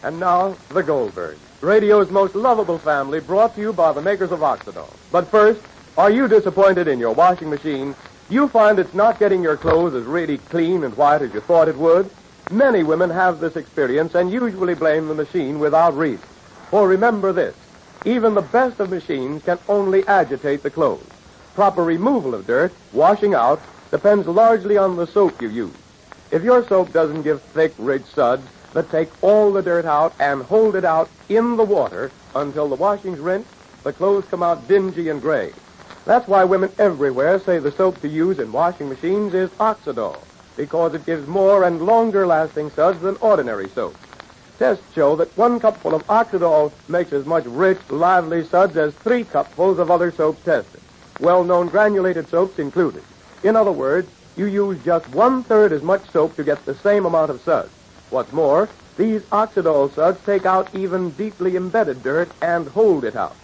And now, the Goldbergs, radio's most lovable family, brought to you by the makers of Oxidol. But first, are you disappointed in your washing machine? You find it's not getting your clothes as really clean and white as you thought it would? Many women have this experience and usually blame the machine without reason. For remember this, even the best of machines can only agitate the clothes. Proper removal of dirt, washing out, depends largely on the soap you use. If your soap doesn't give thick, rich suds that take all the dirt out and hold it out in the water until the washing's rinsed, the clothes come out dingy and gray. That's why women everywhere say the soap to use in washing machines is Oxidol, because it gives more and longer-lasting suds than ordinary soap. Tests show that 1 cupful of Oxidol makes as much rich, lively suds as 3 cupfuls of other soaps tested, well-known granulated soaps included. In other words, you use just 1/3 as much soap to get the same amount of suds. What's more, these Oxidol suds take out even deeply embedded dirt and hold it out.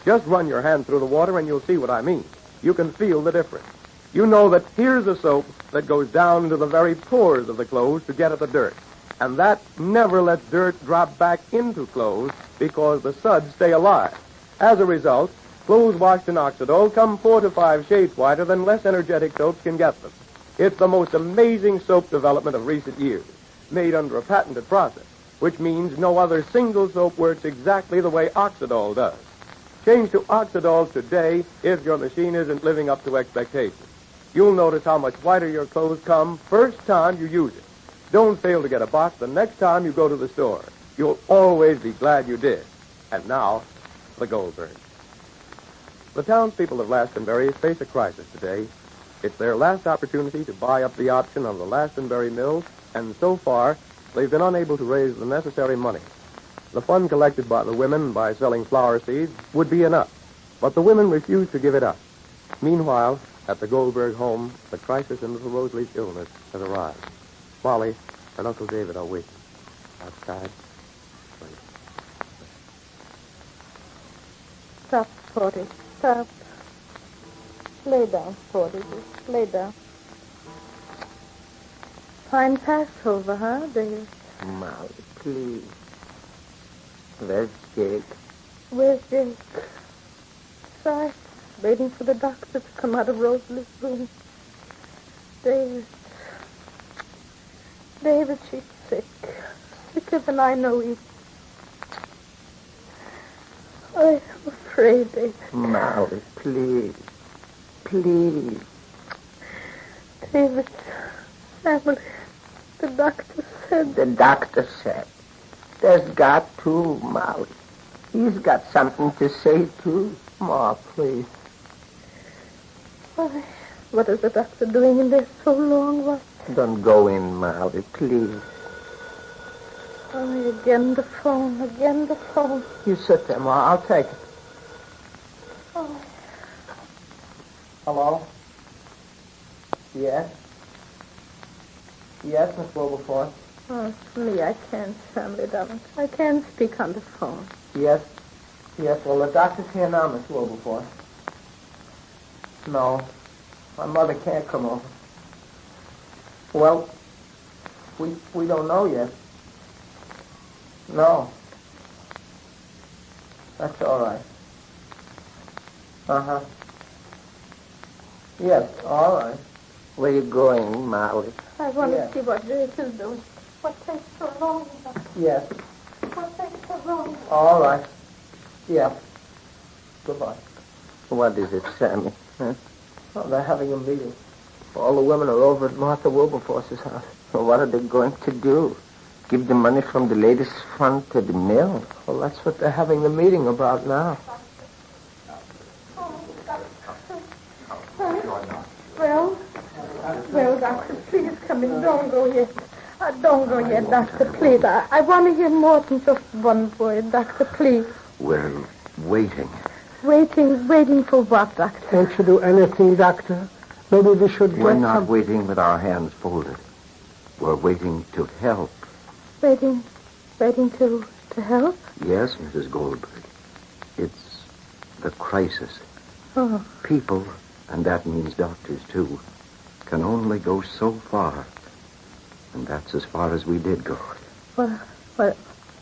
Just run your hand through the water and you'll see what I mean. You can feel the difference. You know that here's a soap that goes down into the very pores of the clothes to get at the dirt. And that never lets dirt drop back into clothes because the suds stay alive. As a result, clothes washed in Oxidol come 4 to 5 shades whiter than less energetic soaps can get them. It's the most amazing soap development of recent years, made under a patented process, which means no other single soap works exactly the way Oxidol does. Change to Oxidol today if your machine isn't living up to expectations. You'll notice how much whiter your clothes come first time you use it. Don't fail to get a box the next time you go to the store. You'll always be glad you did. And now, the Goldbergs. The townspeople of Lastonbury face a crisis today. It's their last opportunity to buy up the option of the Lastonbury Mills, and so far, they've been unable to raise the necessary money. The fund collected by the women by selling flower seeds would be enough, but the women refuse to give it up. Meanwhile, at the Goldberg home, the crisis in little Rosalie's illness has arrived. Molly and Uncle David are waiting outside. Stop, Porty. Stop. Lay down, Porty. Just lay down. Fine Passover, huh, Dave? Molly, please. Where's Jake? Where's Jake? Sorry. Waiting for the doctor to come out of Rosalie's room. David, she's sick. Sicker than I know even. I'm afraid, David. Molly, please. Please. David, Emily, the doctor said... The doctor said. There's got to, Molly. He's got something to say, too. Ma, please. Why, what is the doctor doing in there so long? What? Don't go in, Molly, please. Oh, again the phone. You sit there, Ma. I'll take it. Oh. Hello? Yes? Yes, Miss Wilberforce? Oh, it's me. I can't, Family, darling. I can't speak on the phone. Yes. Well, the doctor's here now, Miss Wilberforce. No, my mother can't come over. Well, we don't know yet. No. That's all right. Uh-huh. Yes, all right. Where you going, Molly? I want to see what Jake is doing. What takes so long? Yes. What takes so long? All right. Yeah. Goodbye. What is it, Sammy? Huh? Oh, they're having a meeting. All the women are over at Martha Wilberforce's house. Well, what are they going to do? Give the money from the latest fund to the mill? Well, that's what they're having the meeting about now. Well, Doctor, please come in. Don't go yet. Don't go yet, Doctor, please. I want to hear more than just one word, Doctor, please. We're waiting. Waiting for what, Doctor? Can't you do anything, Doctor? Maybe we should We're not waiting with our hands folded. We're waiting to help. Waiting to help? Yes, Mrs. Goldberg. It's the crisis. Oh. People, and that means doctors, too, can only go so far. And that's as far as we did go.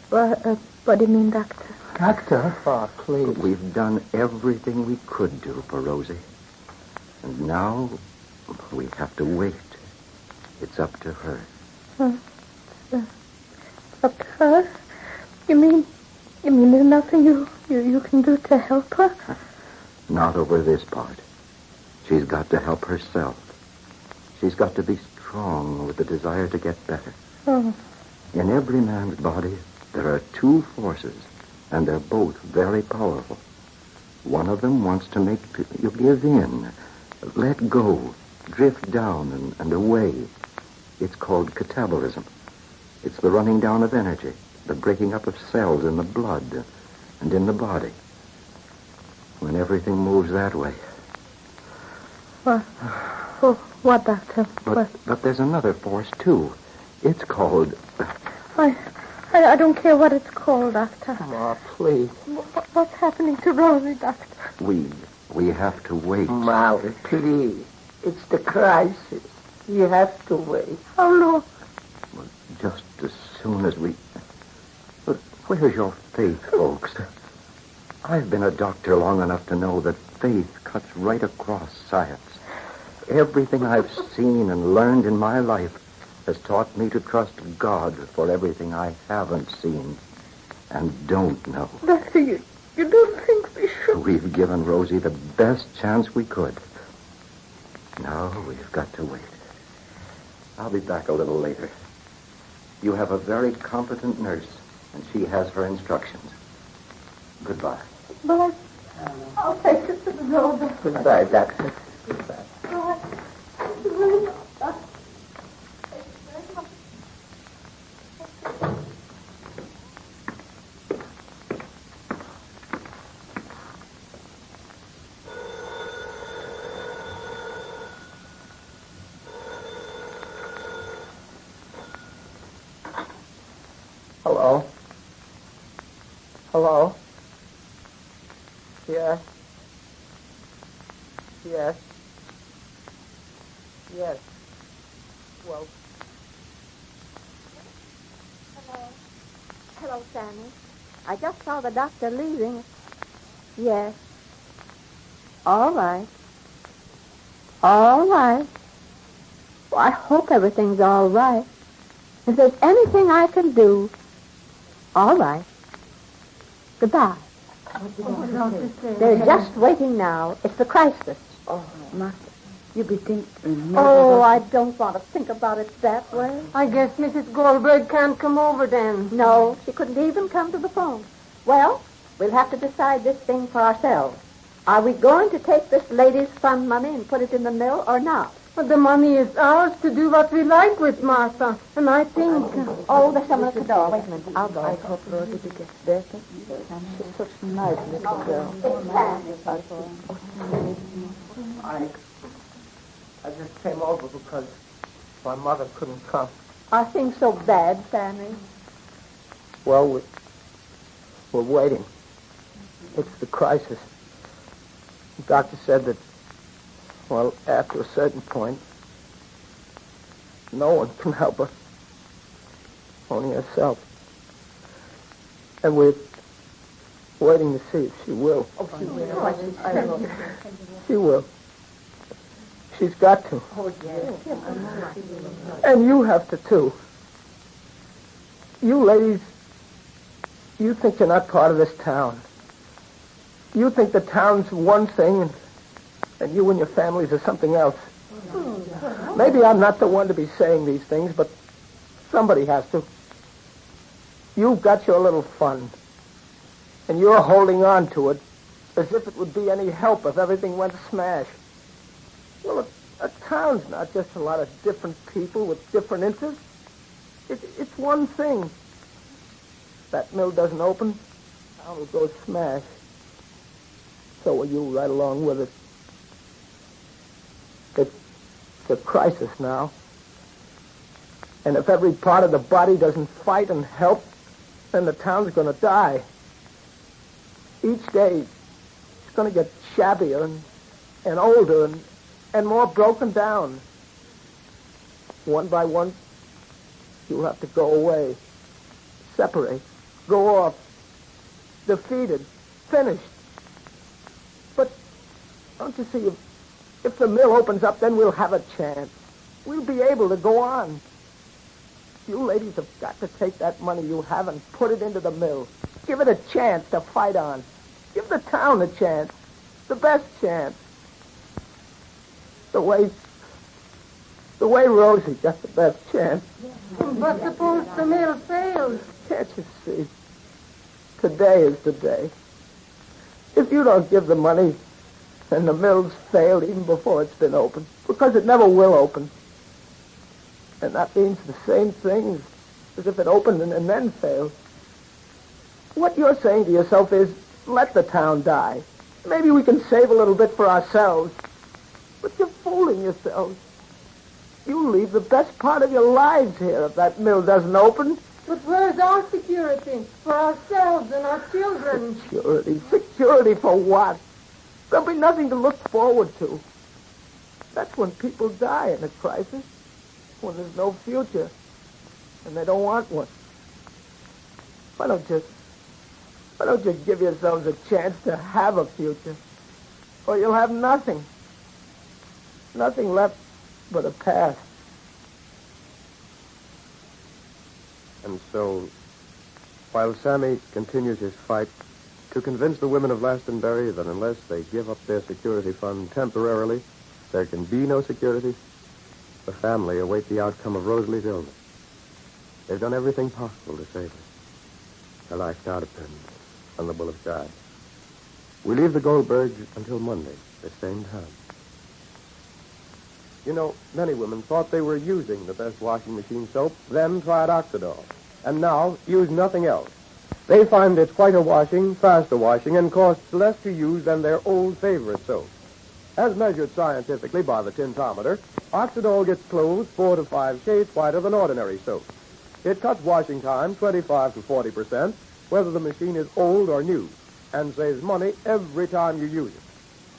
What do you mean, Doctor? Doctor? Oh, please. We've done everything we could do for Rosie. And now we have to wait. It's up to her. Up to her? You mean there's nothing you can do to help her? Not over this part. She's got to help herself. She's got to be strong with the desire to get better. Oh. In every man's body, there are two forces, and they're both very powerful. One of them wants to make you give in, let go, drift down and away. It's called catabolism. It's the running down of energy, the breaking up of cells in the blood and in the body. When everything moves that way. What, Doctor? But there's another force, too. It's called... I don't care what it's called, Doctor. Oh, please. What's happening to Rosie, Doctor? We have to wait. Molly, please. It's the crisis. You have to wait. How long? Just as soon as we... But where's your faith, folks? I've been a doctor long enough to know that faith cuts right across science. Everything I've seen and learned in my life has taught me to trust God for everything I haven't seen and don't know. Doctor, you don't think we should... We've given Rosie the best chance we could. Now we've got to wait. I'll be back a little later. You have a very competent nurse, and she has her instructions. Goodbye. But I'll take her to the road. Goodbye, Doctor. Goodbye. Bye. Hello? Hello? Yes? Yes? Yes. Well... Hello, Sammy. I just saw the doctor leaving. Yes. All right. All right. Well, I hope everything's all right. If there's anything I can do, all right. Goodbye. They're just waiting now. It's the crisis. Oh, Martha, you be thinking... Oh, I don't want to think about it that way. I guess Mrs. Goldberg can't come over then. No, she couldn't even come to the phone. Well, we'll have to decide this thing for ourselves. Are we going to take this lady's fund money and put it in the mill or not? But the money is ours to do what we like with, Martha. And I think... Oh, there's someone at the door. Wait a minute. I'll go. I hope Rosie gets better. She's such a nice little girl. I just came over because my mother couldn't come. Are things so bad, Sammy? Well, we're waiting. It's the crisis. The doctor said that, well, after a certain point, no one can help her. Only herself. And we're waiting to see if she will. Oh, she will. She will. She's got to. Oh, yes. And you have to, too. You ladies, you think you're not part of this town. You think the town's one thing, and you and your families are something else. Maybe I'm not the one to be saying these things, but somebody has to. You've got your little fun, and you're holding on to it as if it would be any help if everything went smash. Well, a town's not just a lot of different people with different interests. It's one thing. That mill doesn't open, town will go smash. So will you right along with it. It's a crisis now. And if every part of the body doesn't fight and help, then the town's going to die. Each day, it's going to get shabbier and older and more broken down. One by one, you'll have to go away, separate, go off. Defeated. Finished. But don't you see, if the mill opens up, then we'll have a chance. We'll be able to go on. You ladies have got to take that money you have and put it into the mill. Give it a chance to fight on. Give the town a chance. The best chance. The way Rosie got the best chance. But suppose the mill fails? Can't you see? Today is the day. If you don't give the money, then the mill's failed even before it's been opened, because it never will open. And that means the same thing as if it opened and then failed. What you're saying to yourself is, let the town die. Maybe we can save a little bit for ourselves. But you're fooling yourselves. You'll leave the best part of your lives here if that mill doesn't open. But where's our security? For ourselves and our children. Security? Security for what? There'll be nothing to look forward to. That's when people die in a crisis. When there's no future. And they don't want one. Why don't you give yourselves a chance to have a future? Or you'll have nothing. Nothing left but a past. And so, while Sammy continues his fight to convince the women of Glastonbury that unless they give up their security fund temporarily, there can be no security, the family await the outcome of Rosalie's illness. They've done everything possible to save her. Her life now depends on the will of God. We leave the Goldbergs until Monday, the same time. You know, many women thought they were using the best washing machine soap, then tried Oxidol, and now use nothing else. They find it's whiter washing, faster washing, and costs less to use than their old favorite soap. As measured scientifically by the tintometer, Oxidol gets clothes 4 to 5 shades whiter than ordinary soap. It cuts washing time 25 to 40%, whether the machine is old or new, and saves money every time you use it.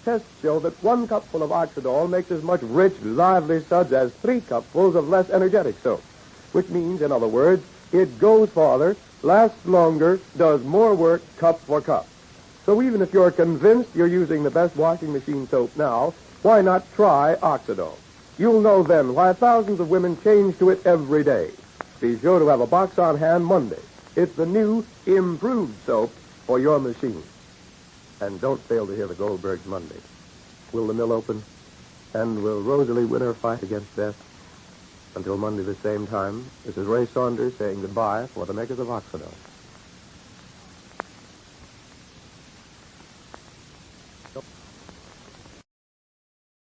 Tests show that 1 cupful of Oxidol makes as much rich, lively suds as 3 cupfuls of less energetic soap, which means, in other words, it goes farther, lasts longer, does more work cup for cup. So even if you're convinced you're using the best washing machine soap now, why not try Oxidol? You'll know then why thousands of women change to it every day. Be sure to have a box on hand Monday. It's the new, improved soap for your machine. And don't fail to hear the Goldbergs Monday. Will the mill open? And will Rosalie win her fight against death? Until Monday the same time, this is Ray Saunders saying goodbye for the makers of Oxidol.